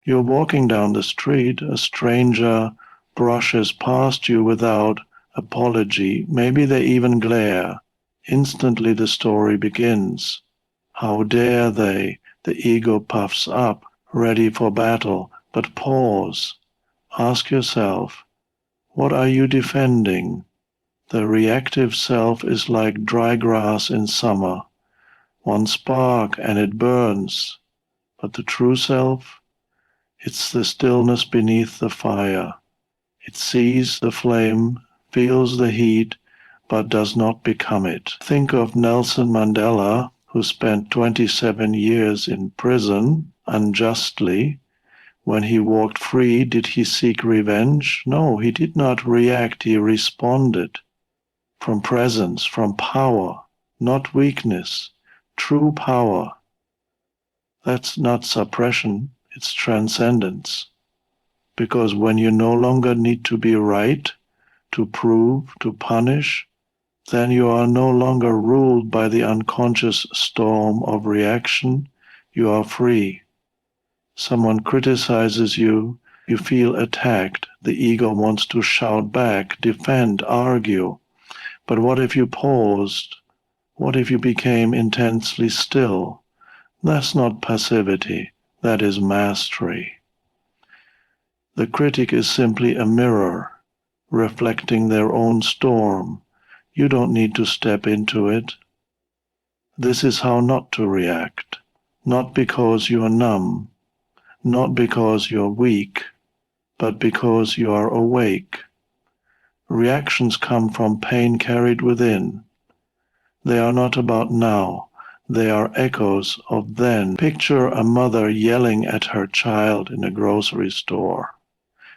You're walking down the street, a stranger brushes past you without apology, maybe they even glare. Instantly the story begins. How dare they? The ego puffs up, ready for battle. But pause. Ask yourself, what are you defending? The reactive self is like dry grass in summer. One spark and it burns. But the true self, it's the stillness beneath the fire. It sees the flame, feels the heat, but does not become it. Think of Nelson Mandela, who spent 27 years in prison unjustly. When he walked free, did he seek revenge? No, he did not react, he responded. From presence, from power, not weakness, true power. That's not suppression, it's transcendence. Because when you no longer need to be right, to prove, to punish, then you are no longer ruled by the unconscious storm of reaction, you are free. Someone criticizes you, you feel attacked, the ego wants to shout back, defend, argue. But what if you paused? What if you became intensely still? That's not passivity, that is mastery. The critic is simply a mirror, reflecting their own storm. You don't need to step into it. This is how not to react, not because you are numb, not because you're weak, but because you are awake. Reactions come from pain carried within. They are not about now, they are echoes of then. Picture a mother yelling at her child in a grocery store.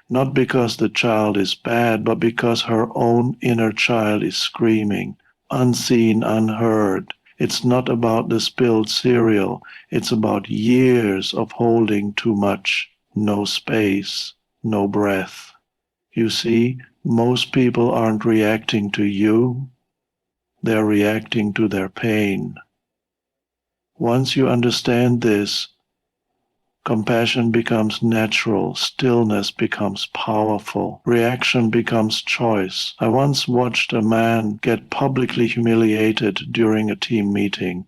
Not because the child is bad, but because her own inner child is screaming, unseen, unheard. It's not about the spilled cereal, it's about years of holding too much, no space, no breath. You see, most people aren't reacting to you, they're reacting to their pain. Once you understand this, compassion becomes natural, stillness becomes powerful, reaction becomes choice. I once watched a man get publicly humiliated during a team meeting.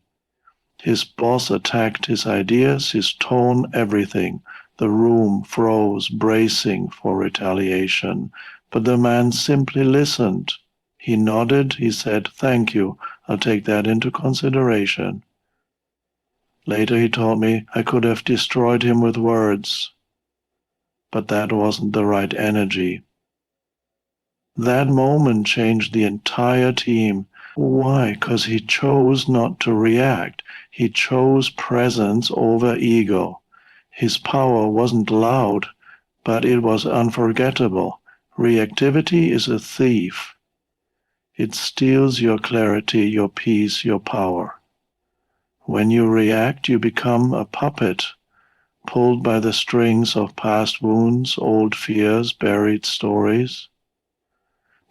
His boss attacked his ideas, his tone, everything. The room froze, bracing for retaliation. But the man simply listened. He nodded, he said, "Thank you, I'll take that into consideration." Later he told me I could have destroyed him with words, but that wasn't the right energy. That moment changed the entire team. Why? Because he chose not to react. He chose presence over ego. His power wasn't loud, but it was unforgettable. Reactivity is a thief. It steals your clarity, your peace, your power. When you react, you become a puppet, pulled by the strings of past wounds, old fears, buried stories.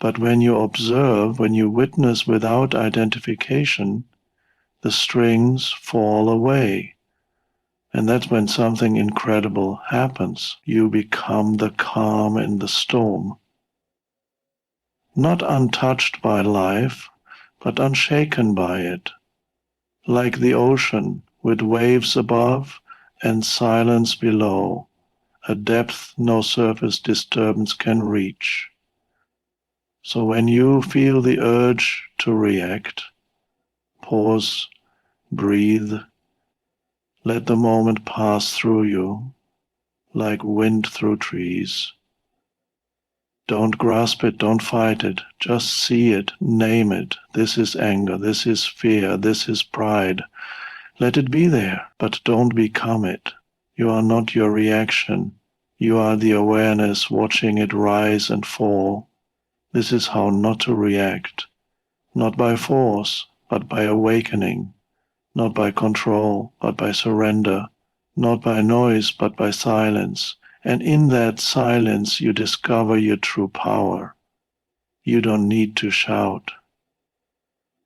But when you observe, when you witness without identification, the strings fall away. And that's when something incredible happens. You become the calm in the storm. Not untouched by life, but unshaken by it. Like the ocean, with waves above and silence below, a depth no surface disturbance can reach. So when you feel the urge to react, pause, breathe, let the moment pass through you like wind through trees. Don't grasp it, don't fight it, just see it, name it. This is anger, this is fear, this is pride. Let it be there, but don't become it. You are not your reaction. You are the awareness watching it rise and fall. This is how not to react, not by force, but by awakening, not by control, but by surrender, not by noise, but by silence. And in that silence, you discover your true power. You don't need to shout.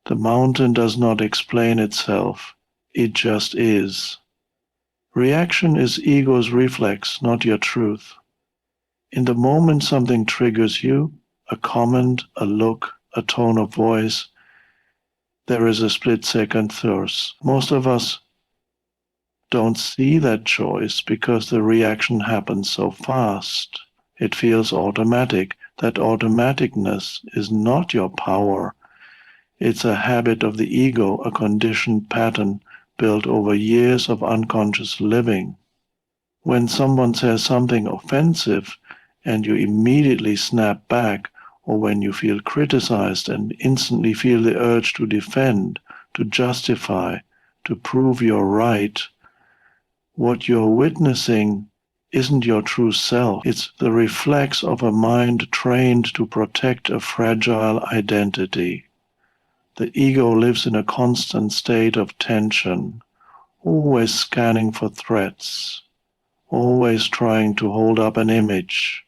The mountain does not explain itself. It just is. Reaction is ego's reflex, not your truth. In the moment something triggers you, a comment, a look, a tone of voice, there is a split-second thirst. Most of us don't see that choice because the reaction happens so fast. It feels automatic. That automaticness is not your power. It's a habit of the ego, a conditioned pattern built over years of unconscious living. When someone says something offensive and you immediately snap back, or when you feel criticized and instantly feel the urge to defend, to justify, to prove you're right, what you're witnessing isn't your true self. It's the reflex of a mind trained to protect a fragile identity. The ego lives in a constant state of tension, always scanning for threats, always trying to hold up an image,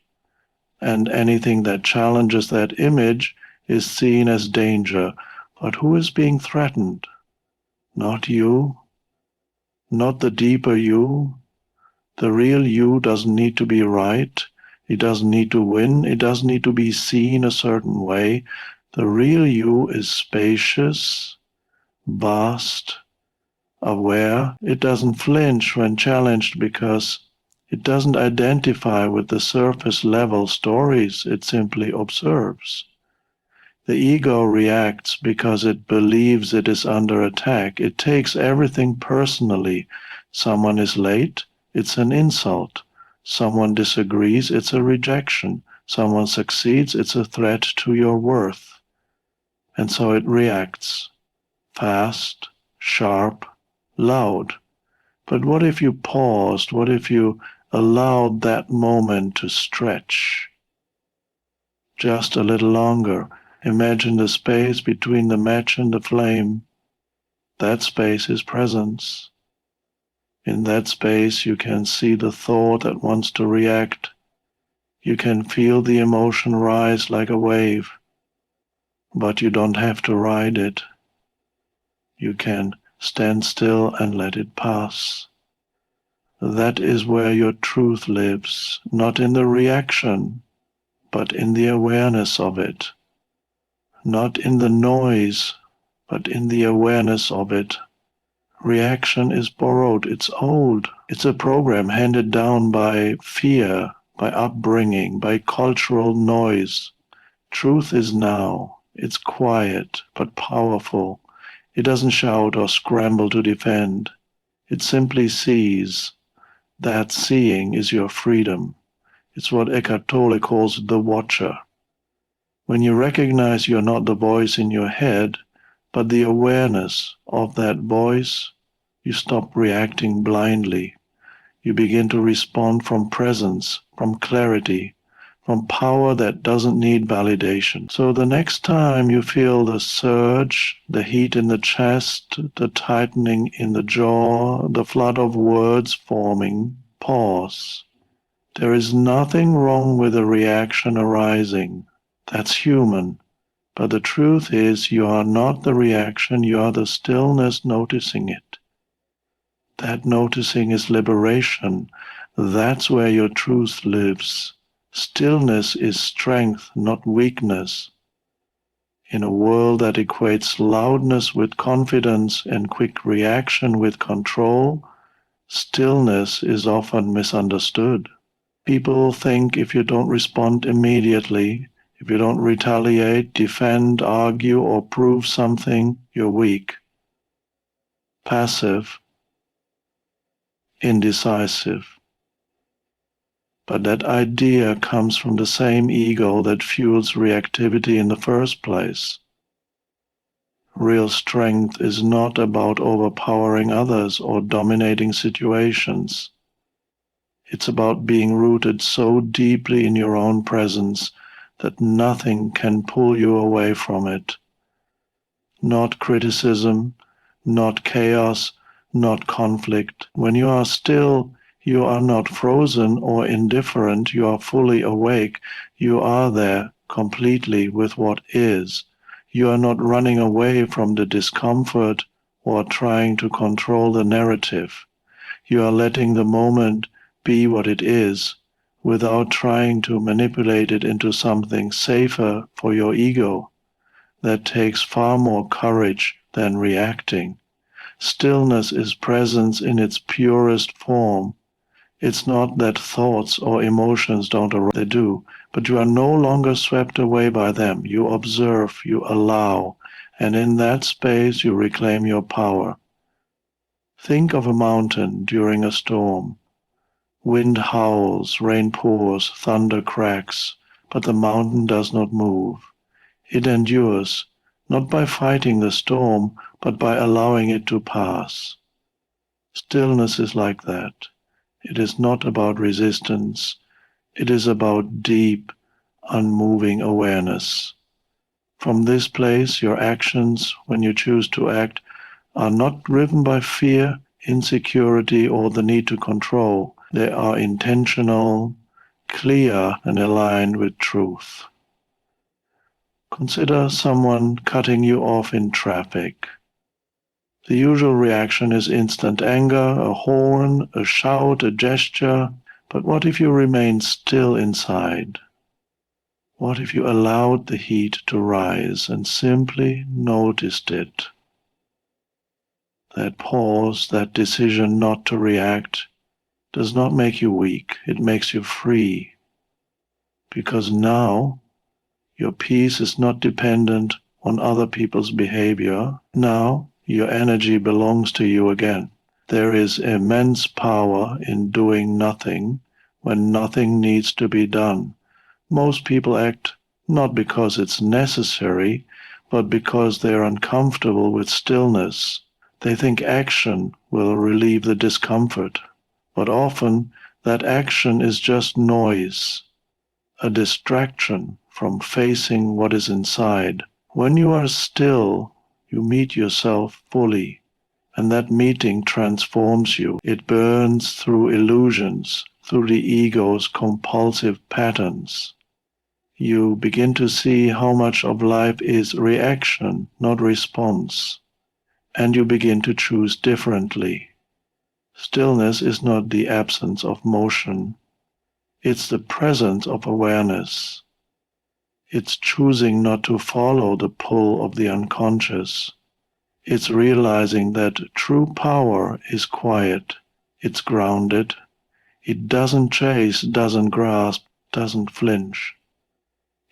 and anything that challenges that image is seen as danger. But who is being threatened? Not you, not the deeper you. The real you doesn't need to be right. It doesn't need to win. It doesn't need to be seen a certain way. The real you is spacious, vast, aware. It doesn't flinch when challenged because it doesn't identify with the surface level stories. It simply observes. The ego reacts because it believes it is under attack. It takes everything personally. Someone is late, it's an insult. Someone disagrees, it's a rejection. Someone succeeds, it's a threat to your worth. And so it reacts, fast, sharp, loud. But what if you paused? What if you allowed that moment to stretch just a little longer? Imagine the space between the match and the flame. That space is presence. In that space you can see the thought that wants to react. You can feel the emotion rise like a wave, but you don't have to ride it. You can stand still and let it pass. That is where your truth lives, not in the reaction, but in the awareness of it. Not in the noise, but in the awareness of it. Reaction is borrowed, it's old. It's a program handed down by fear, by upbringing, by cultural noise. Truth is now. It's quiet, but powerful. It doesn't shout or scramble to defend. It simply sees. That seeing is your freedom. It's what Eckhart Tolle calls the watcher. When you recognize you're not the voice in your head, but the awareness of that voice, you stop reacting blindly. You begin to respond from presence, from clarity, from power that doesn't need validation. So the next time you feel the surge, the heat in the chest, the tightening in the jaw, the flood of words forming, pause. There is nothing wrong with a reaction arising. That's human. But the truth is, you are not the reaction, you are the stillness noticing it. That noticing is liberation. That's where your truth lives. Stillness is strength, not weakness. In a world that equates loudness with confidence and quick reaction with control, stillness is often misunderstood. People think if you don't respond immediately, if you don't retaliate, defend, argue, or prove something, you're weak, passive, indecisive. But that idea comes from the same ego that fuels reactivity in the first place. Real strength is not about overpowering others or dominating situations. It's about being rooted so deeply in your own presence that nothing can pull you away from it. Not criticism, not chaos, not conflict. When you are still, you are not frozen or indifferent, you are fully awake. You are there completely with what is. You are not running away from the discomfort or trying to control the narrative. You are letting the moment be what it is, without trying to manipulate it into something safer for your ego. That takes far more courage than reacting. Stillness is presence in its purest form. It's not that thoughts or emotions don't arise, they do, but you are no longer swept away by them. You observe, you allow, and in that space you reclaim your power. Think of a mountain during a storm. Wind howls, rain pours, thunder cracks, but the mountain does not move. It endures, not by fighting the storm, but by allowing it to pass. Stillness is like that. It is not about resistance. It is about deep, unmoving awareness. From this place, your actions, when you choose to act, are not driven by fear, insecurity, or the need to control. They are intentional, clear, and aligned with truth. Consider someone cutting you off in traffic. The usual reaction is instant anger, a horn, a shout, a gesture. But what if you remained still inside? What if you allowed the heat to rise and simply noticed it? That pause, that decision not to react, does not make you weak. It makes you free. Because now, your peace is not dependent on other people's behavior. Now, your energy belongs to you again. There is immense power in doing nothing when nothing needs to be done. Most people act not because it's necessary, but because they're uncomfortable with stillness. They think action will relieve the discomfort, but often that action is just noise, a distraction from facing what is inside. When you are still, you meet yourself fully, and that meeting transforms you. It burns through illusions, through the ego's compulsive patterns. You begin to see how much of life is reaction, not response, and you begin to choose differently. Stillness is not the absence of motion. It's the presence of awareness. It's choosing not to follow the pull of the unconscious. It's realizing that true power is quiet. It's grounded. It doesn't chase, doesn't grasp, doesn't flinch.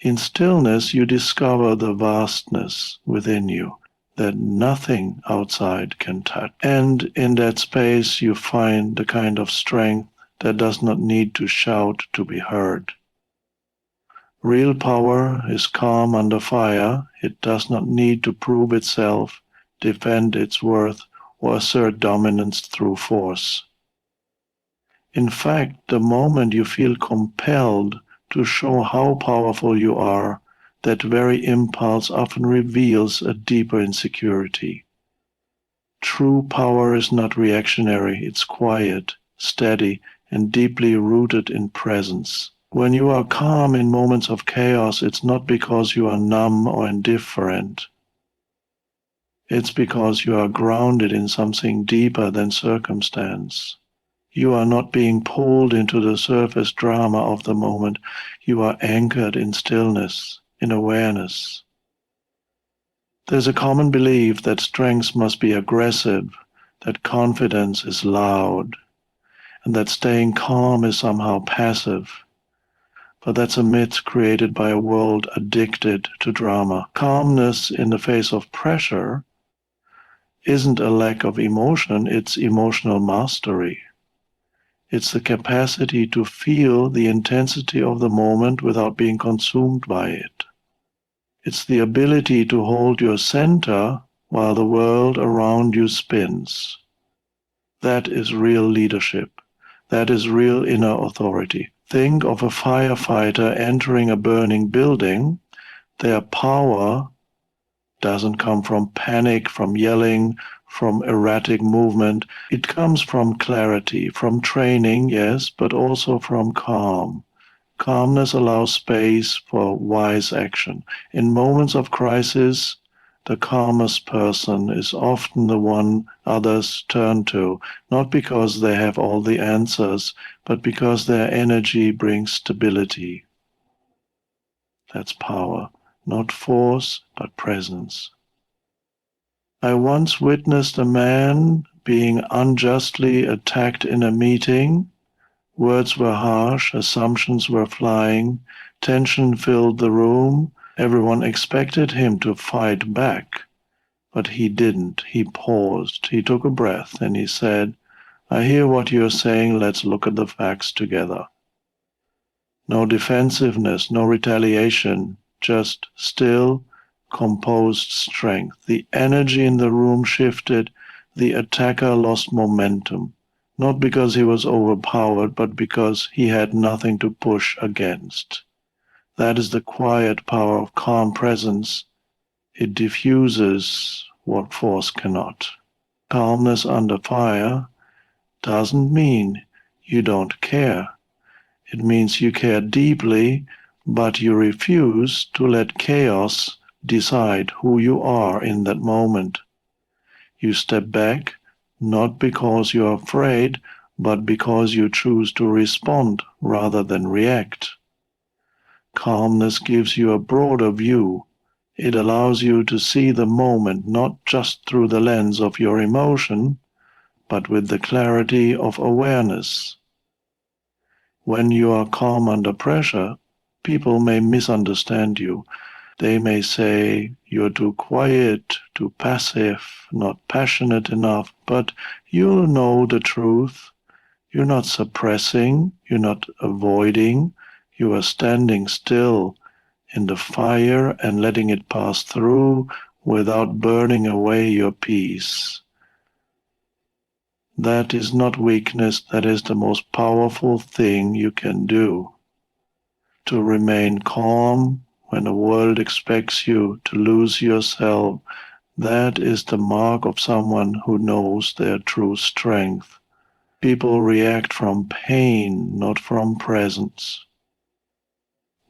In stillness, you discover the vastness within you that nothing outside can touch. And in that space, you find the kind of strength that does not need to shout to be heard. Real power is calm under fire. It does not need to prove itself, defend its worth, or assert dominance through force. In fact, the moment you feel compelled to show how powerful you are, that very impulse often reveals a deeper insecurity. True power is not reactionary, it's quiet, steady, and deeply rooted in presence. When you are calm in moments of chaos, it's not because you are numb or indifferent. It's because you are grounded in something deeper than circumstance. You are not being pulled into the surface drama of the moment. You are anchored in stillness, in awareness. There's a common belief that strength must be aggressive, that confidence is loud, and that staying calm is somehow passive. But that's a myth created by a world addicted to drama. Calmness in the face of pressure isn't a lack of emotion, it's emotional mastery. It's the capacity to feel the intensity of the moment without being consumed by it. It's the ability to hold your center while the world around you spins. That is real leadership. That is real inner authority. Think of a firefighter entering a burning building. Their power doesn't come from panic, from yelling, from erratic movement. It comes from clarity, from training, yes, but also from calm. Calmness allows space for wise action. In moments of crisis, The calmest person is often the one others turn to, not because they have all the answers, but because their energy brings stability. That's power, not force, but presence. I once witnessed a man being unjustly attacked in a meeting. Words were harsh, assumptions were flying, tension filled the room. Everyone expected him to fight back, but he didn't. He paused, he took a breath, and he said, "I hear what you're saying, let's look at the facts together." No defensiveness, no retaliation, just still, composed strength. The energy in the room shifted. The attacker lost momentum, not because he was overpowered, but because he had nothing to push against. That is the quiet power of calm presence. It diffuses what force cannot. Calmness under fire doesn't mean you don't care. It means you care deeply, but you refuse to let chaos decide who you are in that moment. You step back, not because you're afraid, but because you choose to respond rather than react. Calmness gives you a broader view. It allows you to see the moment not just through the lens of your emotion, but with the clarity of awareness. When you are calm under pressure, people may misunderstand you. They may say you're too quiet, too passive, not passionate enough, but you'll know the truth. You're not suppressing, you're not avoiding, you are standing still in the fire and letting it pass through without burning away your peace. That is not weakness, that is the most powerful thing you can do. To remain calm when the world expects you to lose yourself, that is the mark of someone who knows their true strength. People react from pain, not from presence.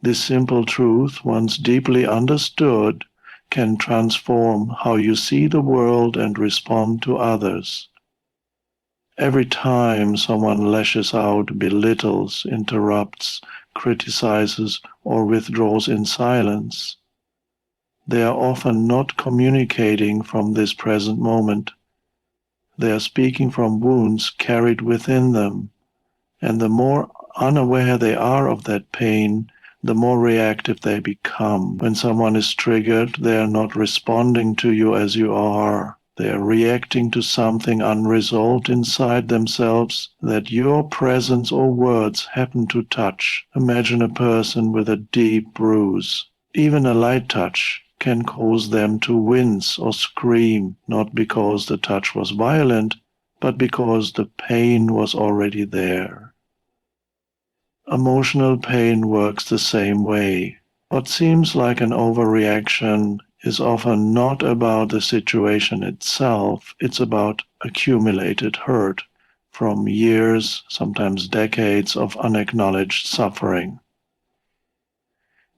This simple truth, once deeply understood, can transform how you see the world and respond to others. Every time someone lashes out, belittles, interrupts, criticizes, or withdraws in silence, they are often not communicating from this present moment. They are speaking from wounds carried within them, and the more unaware they are of that pain, the more reactive they become. When someone is triggered, they are not responding to you as you are. They are reacting to something unresolved inside themselves that your presence or words happen to touch. Imagine a person with a deep bruise. Even a light touch can cause them to wince or scream, not because the touch was violent, but because the pain was already there. Emotional pain works the same way. What seems like an overreaction is often not about the situation itself, it's about accumulated hurt from years, sometimes decades of unacknowledged suffering.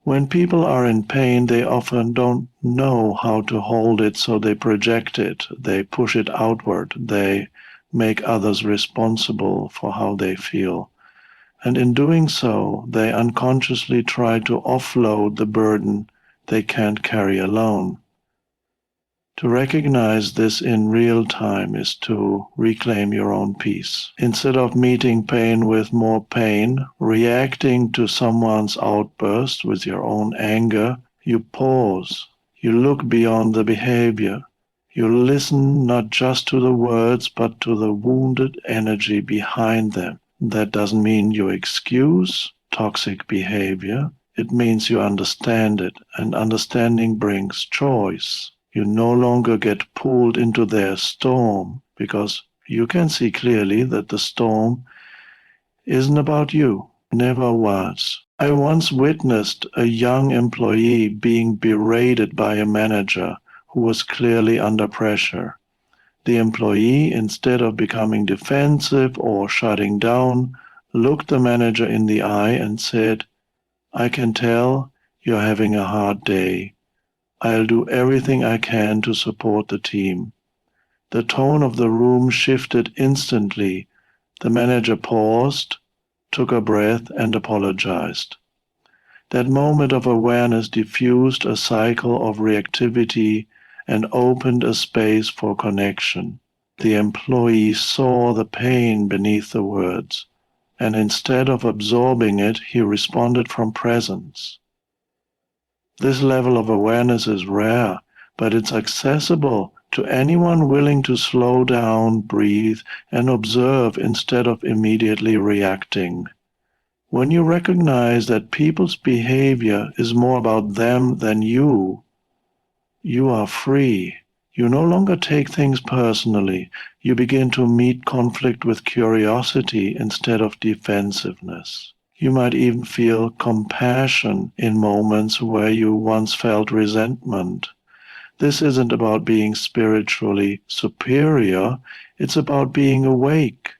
When people are in pain, they often don't know how to hold it, so they project it, they push it outward, they make others responsible for how they feel. And in doing so, they unconsciously try to offload the burden they can't carry alone. To recognize this in real time is to reclaim your own peace. Instead of meeting pain with more pain, reacting to someone's outburst with your own anger, you pause, you look beyond the behavior. You listen not just to the words, but to the wounded energy behind them. That doesn't mean you excuse toxic behavior. It means you understand it, and understanding brings choice. You no longer get pulled into their storm because you can see clearly that the storm isn't about you, never was. I once witnessed a young employee being berated by a manager who was clearly under pressure. The employee, instead of becoming defensive or shutting down, looked the manager in the eye and said, "I can tell you're having a hard day. I'll do everything I can to support the team. The tone of the room shifted instantly. The manager paused, took a breath, and apologized. That moment of awareness diffused a cycle of reactivity and opened a space for connection. The employee saw the pain beneath the words, and instead of absorbing it, he responded from presence. This level of awareness is rare, but it's accessible to anyone willing to slow down, breathe, and observe instead of immediately reacting. When you recognize that people's behavior is more about them than you are free. You no longer take things personally. You begin to meet conflict with curiosity instead of defensiveness. You might even feel compassion in moments where you once felt resentment. This isn't about being spiritually superior, it's about being awake.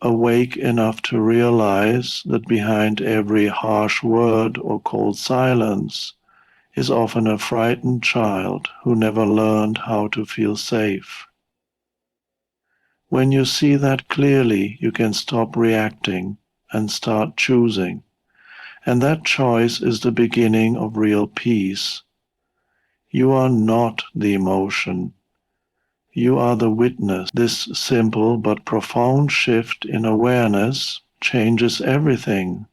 Awake enough to realize that behind every harsh word or cold silence is often a frightened child who never learned how to feel safe. When you see that clearly, you can stop reacting and start choosing. And that choice is the beginning of real peace. You are not the emotion. You are the witness. This simple but profound shift in awareness changes everything.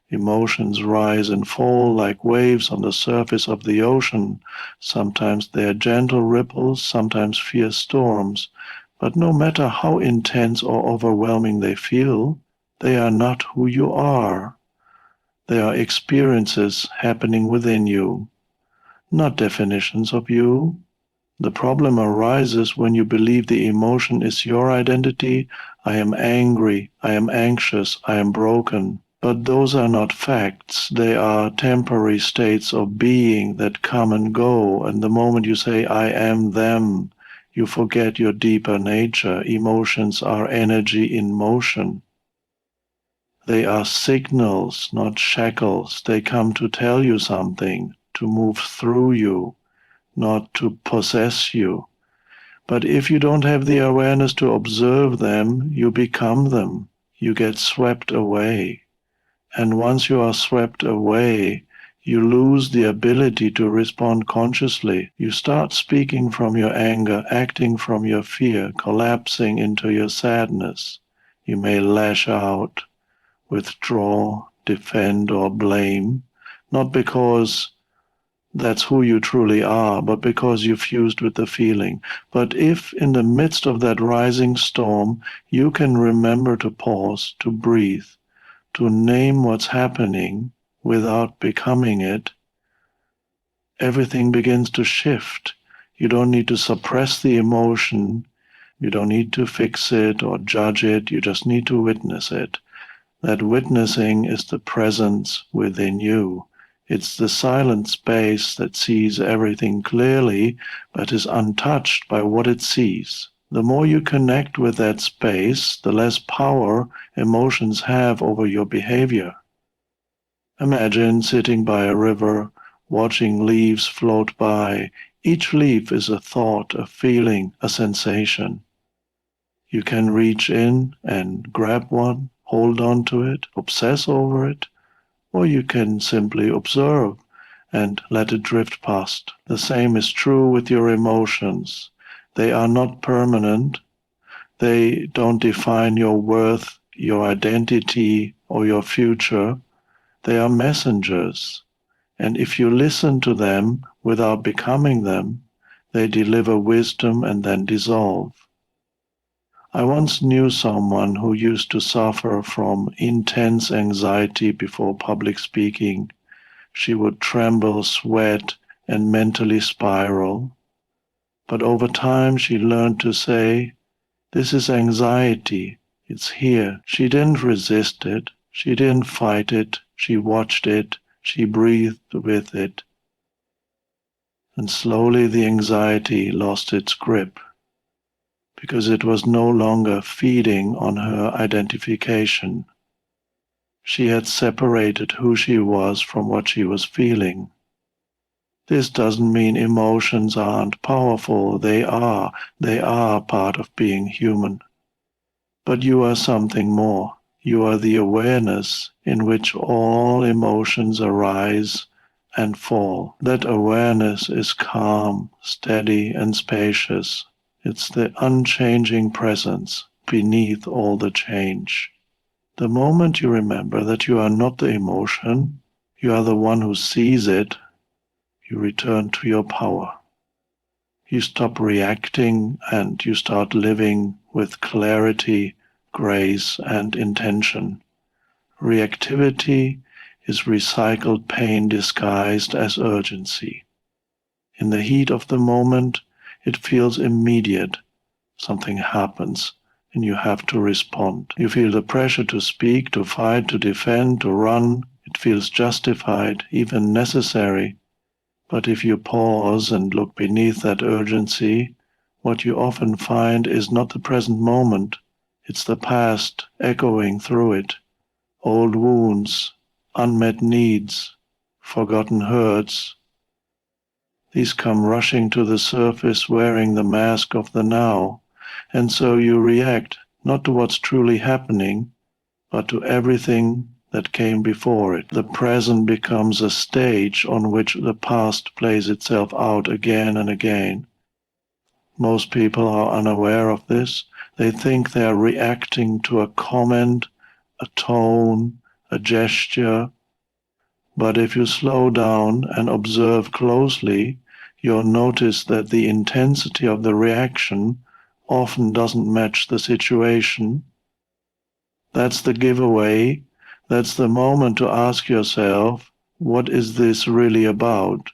Emotions rise and fall like waves on the surface of the ocean. Sometimes they are gentle ripples, sometimes fierce storms. But no matter how intense or overwhelming they feel, they are not who you are. They are experiences happening within you, not definitions of you. The problem arises when you believe the emotion is your identity. I am angry, I am anxious, I am broken. But those are not facts. They are temporary states of being that come and go. And the moment you say, I am them, you forget your deeper nature. Emotions are energy in motion. They are signals, not shackles. They come to tell you something, to move through you, not to possess you. But if you don't have the awareness to observe them, you become them. You get swept away. And once you are swept away, you lose the ability to respond consciously. You start speaking from your anger, acting from your fear, collapsing into your sadness. You may lash out, withdraw, defend, or blame, not because that's who you truly are, but because you fused with the feeling. But if in the midst of that rising storm, you can remember to pause, to breathe, to name what's happening without becoming it, everything begins to shift. You don't need to suppress the emotion. You don't need to fix it or judge it. You just need to witness it. That witnessing is the presence within you. It's the silent space that sees everything clearly, but is untouched by what it sees. The more you connect with that space, the less power emotions have over your behavior. Imagine sitting by a river, watching leaves float by. Each leaf is a thought, a feeling, a sensation. You can reach in and grab one, hold on to it, obsess over it, or you can simply observe and let it drift past. The same is true with your emotions. They are not permanent. They don't define your worth, your identity, or your future. They are messengers. And if you listen to them without becoming them, they deliver wisdom and then dissolve. I once knew someone who used to suffer from intense anxiety before public speaking. She would tremble, sweat, and mentally spiral. But over time she learned to say, "This is anxiety. It's here." She didn't resist it. She didn't fight it. She watched it. She breathed with it. And slowly the anxiety lost its grip, because it was no longer feeding on her identification. She had separated who she was from what she was feeling. This doesn't mean emotions aren't powerful. They are. They are part of being human. But you are something more. You are the awareness in which all emotions arise and fall. That awareness is calm, steady, and spacious. It's the unchanging presence beneath all the change. The moment you remember that you are not the emotion, you are the one who sees it, you return to your power. You stop reacting and you start living with clarity, grace, and intention. Reactivity is recycled pain disguised as urgency. In the heat of the moment, it feels immediate. Something happens, and you have to respond. You feel the pressure to speak, to fight, to defend, to run. It feels justified, even necessary. But if you pause and look beneath that urgency, what you often find is not the present moment. It's the past echoing through it. Old wounds, unmet needs, forgotten hurts. These come rushing to the surface wearing the mask of the now. And so you react not to what's truly happening, but to everything that came before it. The present becomes a stage on which the past plays itself out again and again. Most people are unaware of this. They think they are reacting to a comment, a tone, a gesture. But if you slow down and observe closely, you'll notice that the intensity of the reaction often doesn't match the situation. That's the giveaway. That's the moment to ask yourself, what is this really about?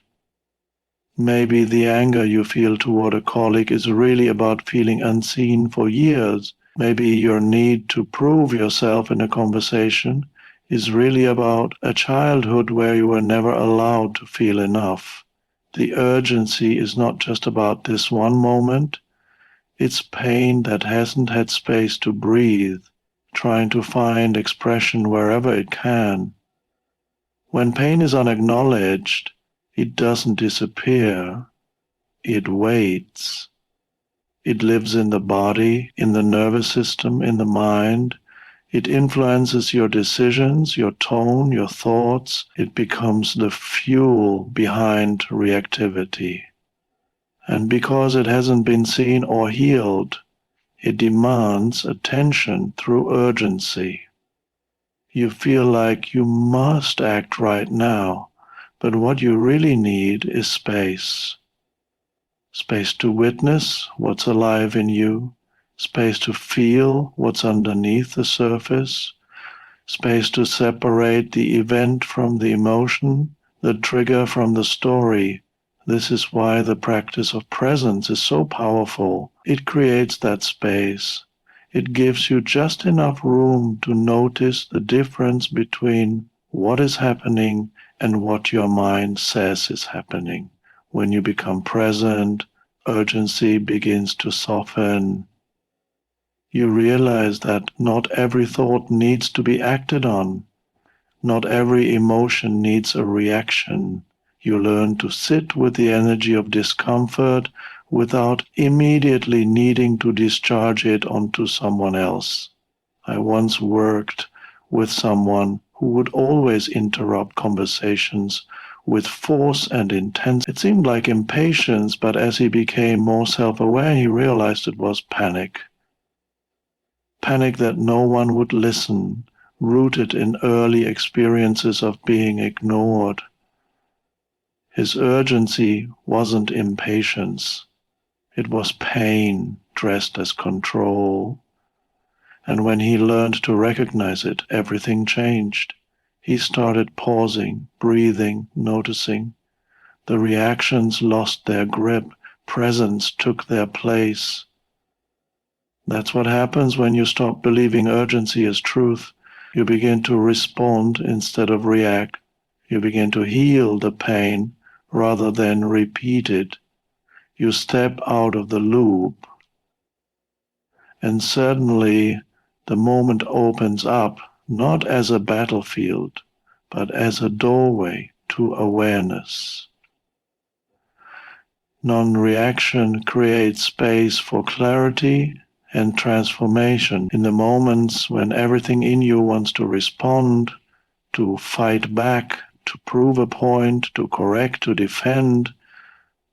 Maybe the anger you feel toward a colleague is really about feeling unseen for years. Maybe your need to prove yourself in a conversation is really about a childhood where you were never allowed to feel enough. The urgency is not just about this one moment. It's pain that hasn't had space to breathe, trying to find expression wherever it can. When pain is unacknowledged, it doesn't disappear, it waits. It lives in the body, in the nervous system, in the mind. It influences your decisions, your tone, your thoughts. It becomes the fuel behind reactivity. And because it hasn't been seen or healed, it demands attention through urgency. You feel like you must act right now, but what you really need is space. Space to witness what's alive in you, space to feel what's underneath the surface, space to separate the event from the emotion, the trigger from the story. This is why the practice of presence is so powerful. It creates that space. It gives you just enough room to notice the difference between what is happening and what your mind says is happening. When you become present, urgency begins to soften. You realize that not every thought needs to be acted on. Not every emotion needs a reaction. You learn to sit with the energy of discomfort without immediately needing to discharge it onto someone else. I once worked with someone who would always interrupt conversations with force and intensity. It seemed like impatience, but as he became more self-aware, he realized it was panic. Panic that no one would listen, rooted in early experiences of being ignored. His urgency wasn't impatience. It was pain dressed as control. And when he learned to recognize it, everything changed. He started pausing, breathing, noticing. The reactions lost their grip. Presence took their place. That's what happens when you stop believing urgency is truth. You begin to respond instead of react. You begin to heal the pain rather than repeat it. You step out of the loop. And suddenly the moment opens up, not as a battlefield, but as a doorway to awareness. Non-reaction creates space for clarity and transformation. In the moments when everything in you wants to respond, to fight back, to prove a point, to correct, to defend,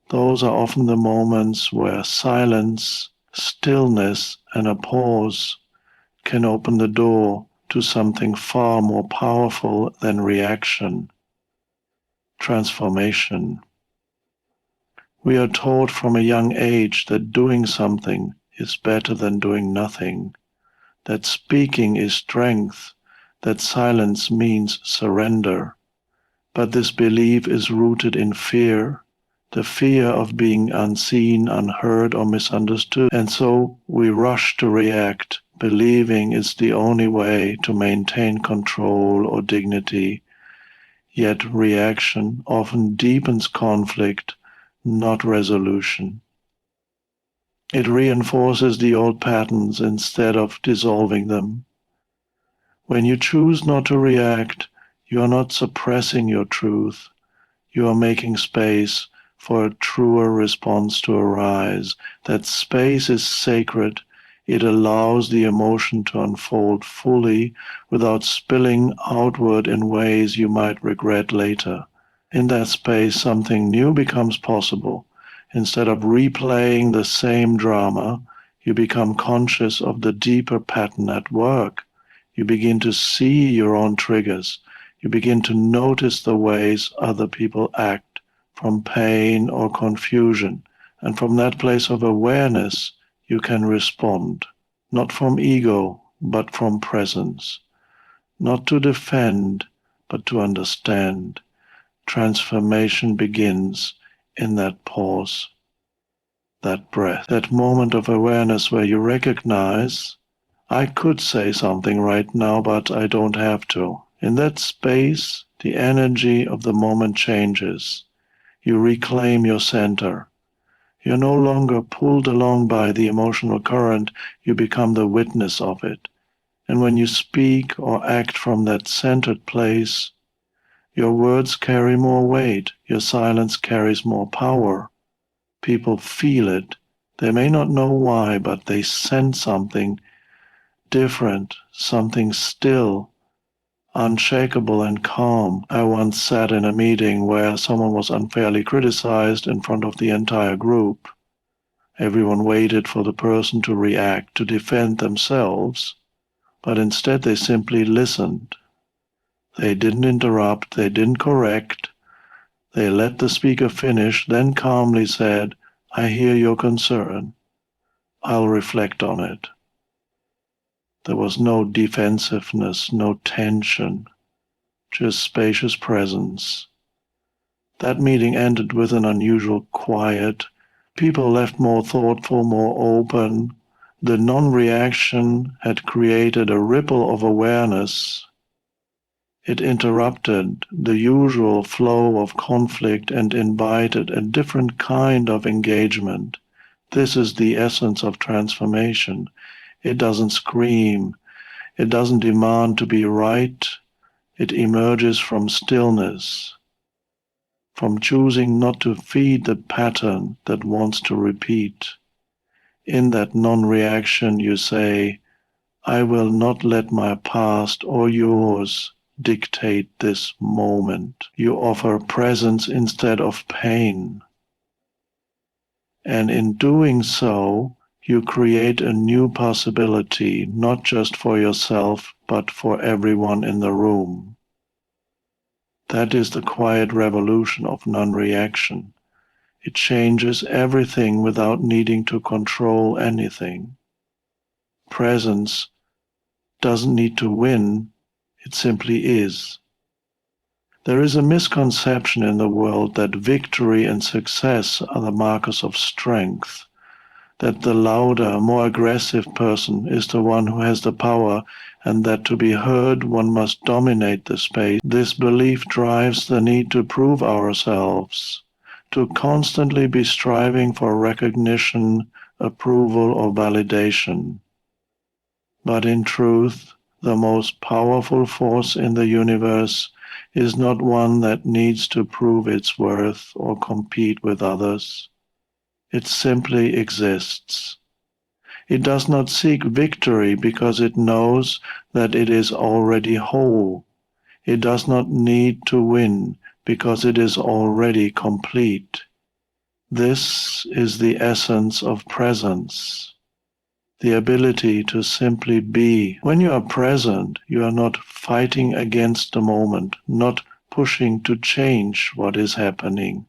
those are often the moments where silence, stillness, and a pause can open the door to something far more powerful than reaction: transformation. We are taught from a young age that doing something is better than doing nothing, that speaking is strength, that silence means surrender. But this belief is rooted in fear, the fear of being unseen, unheard, or misunderstood, and so we rush to react, believing it's the only way to maintain control or dignity. Yet reaction often deepens conflict, not resolution. It reinforces the old patterns instead of dissolving them. When you choose not to react, you are not suppressing your truth. You are making space for a truer response to arise. That space is sacred. It allows the emotion to unfold fully without spilling outward in ways you might regret later. In that space, something new becomes possible. Instead of replaying the same drama, you become conscious of the deeper pattern at work. You begin to see your own triggers. You begin to notice the ways other people act from pain or confusion. And from that place of awareness, you can respond, not from ego, but from presence. Not to defend, but to understand. Transformation begins in that pause, that breath, that moment of awareness where you recognize, I could say something right now, but I don't have to. In that space, the energy of the moment changes. You reclaim your center. You're no longer pulled along by the emotional current, you become the witness of it. And when you speak or act from that centered place, your words carry more weight, your silence carries more power. People feel it. They may not know why, but they sense something different, something still, unshakable and calm. I once sat in a meeting where someone was unfairly criticized in front of the entire group. Everyone waited for the person to react, to defend themselves, but instead they simply listened. They didn't interrupt, they didn't correct. They let the speaker finish, then calmly said, I hear your concern. I'll reflect on it. There was no defensiveness, no tension, just spacious presence. That meeting ended with an unusual quiet. People left more thoughtful, more open. The non-reaction had created a ripple of awareness. It interrupted the usual flow of conflict and invited a different kind of engagement. This is the essence of transformation. It doesn't scream. It doesn't demand to be right. It emerges from stillness, from choosing not to feed the pattern that wants to repeat. In that non-reaction, you say, I will not let my past or yours dictate this moment. You offer presence instead of pain. And in doing so, you create a new possibility, not just for yourself, but for everyone in the room. That is the quiet revolution of non-reaction. It changes everything without needing to control anything. Presence doesn't need to win, it simply is. There is a misconception in the world that victory and success are the markers of strength, that the louder, more aggressive person is the one who has the power, and that to be heard one must dominate the space. This belief drives the need to prove ourselves, to constantly be striving for recognition, approval, or validation. But in truth, the most powerful force in the universe is not one that needs to prove its worth or compete with others. It simply exists. It does not seek victory because it knows that it is already whole. It does not need to win because it is already complete. This is the essence of presence, the ability to simply be. When you are present, you are not fighting against the moment, not pushing to change what is happening.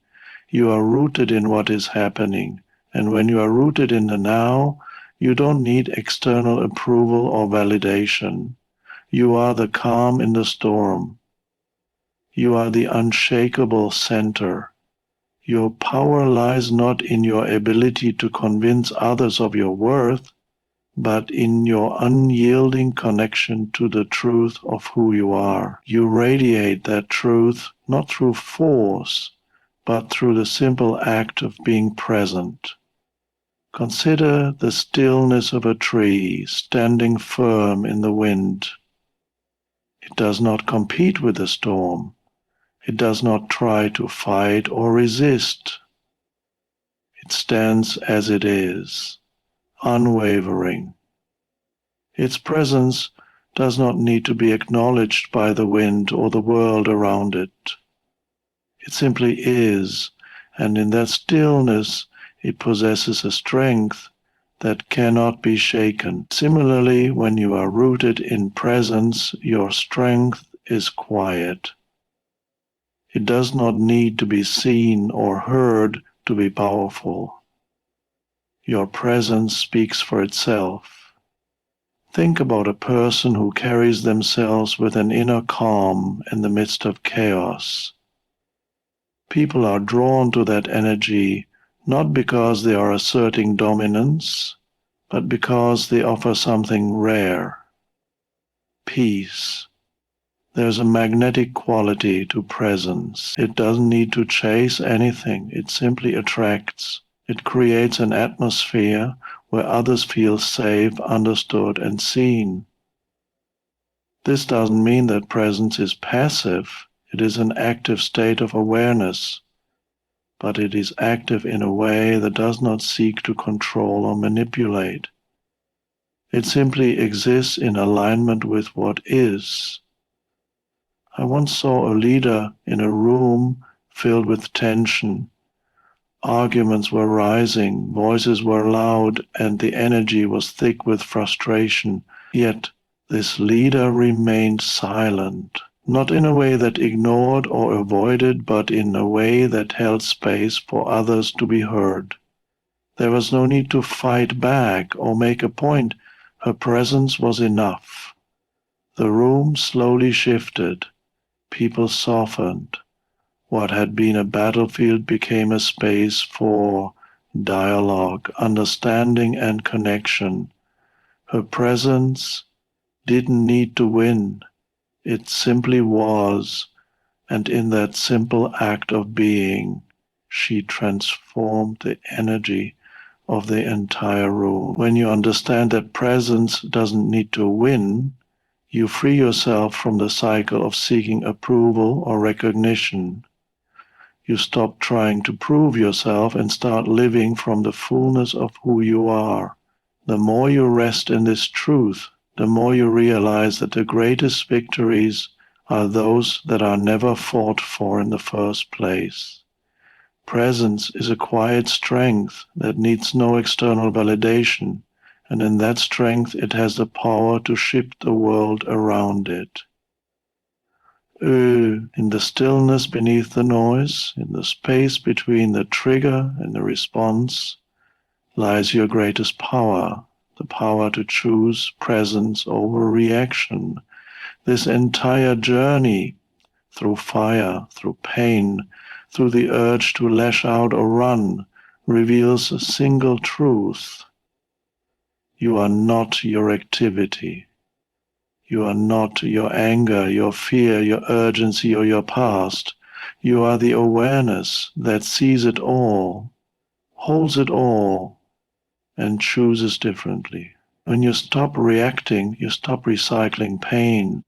You are rooted in what is happening. And when you are rooted in the now, you don't need external approval or validation. You are the calm in the storm. You are the unshakable center. Your power lies not in your ability to convince others of your worth, but in your unyielding connection to the truth of who you are. You radiate that truth not through force, but through the simple act of being present. Consider the stillness of a tree standing firm in the wind. It does not compete with the storm. It does not try to fight or resist. It stands as it is, unwavering. Its presence does not need to be acknowledged by the wind or the world around it. It simply is, and in that stillness it possesses a strength that cannot be shaken. Similarly, when you are rooted in presence, your strength is quiet. It does not need to be seen or heard to be powerful. Your presence speaks for itself. Think about a person who carries themselves with an inner calm in the midst of chaos. People are drawn to that energy not because they are asserting dominance, but because they offer something rare, peace. There's a magnetic quality to presence. It doesn't need to chase anything. It simply attracts. It creates an atmosphere where others feel safe, understood, and seen. This doesn't mean that presence is passive. It is an active state of awareness, but it is active in a way that does not seek to control or manipulate. It simply exists in alignment with what is. I once saw a leader in a room filled with tension. Arguments were rising, voices were loud, and the energy was thick with frustration. Yet this leader remained silent, not in a way that ignored or avoided, but in a way that held space for others to be heard. There was no need to fight back or make a point. Her presence was enough. The room slowly shifted. People softened. What had been a battlefield became a space for dialogue, understanding, and connection. Her presence didn't need to win. It simply was, and in that simple act of being, she transformed the energy of the entire room. When you understand that presence doesn't need to win, you free yourself from the cycle of seeking approval or recognition. You stop trying to prove yourself and start living from the fullness of who you are. The more you rest in this truth, the more you realize that the greatest victories are those that are never fought for in the first place. Presence is a quiet strength that needs no external validation, and in that strength it has the power to shift the world around it. In the stillness beneath the noise, in the space between the trigger and the response, lies your greatest power, the power to choose presence over reaction. This entire journey, through fire, through pain, through the urge to lash out or run, reveals a single truth. You are not your activity. You are not your anger, your fear, your urgency, or your past. You are the awareness that sees it all, holds it all, and chooses differently. When you stop reacting, you stop recycling pain.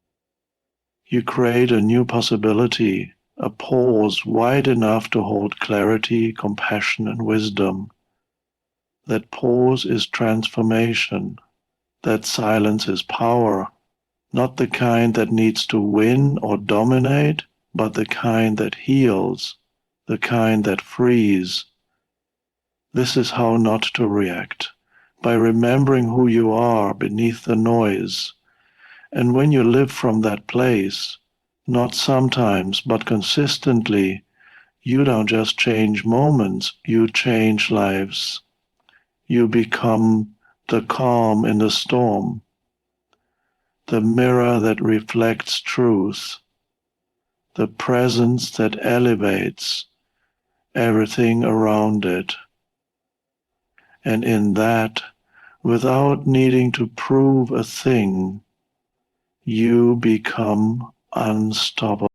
You create a new possibility, a pause wide enough to hold clarity, compassion, and wisdom. that pause is transformation, that silence is power, not the kind that needs to win or dominate, but the kind that heals, the kind that frees. This is how not to react, by remembering who you are beneath the noise. And when you live from that place, not sometimes, but consistently, you don't just change moments, you change lives. You become the calm in the storm, the mirror that reflects truth, the presence that elevates everything around it. And in that, without needing to prove a thing, you become unstoppable.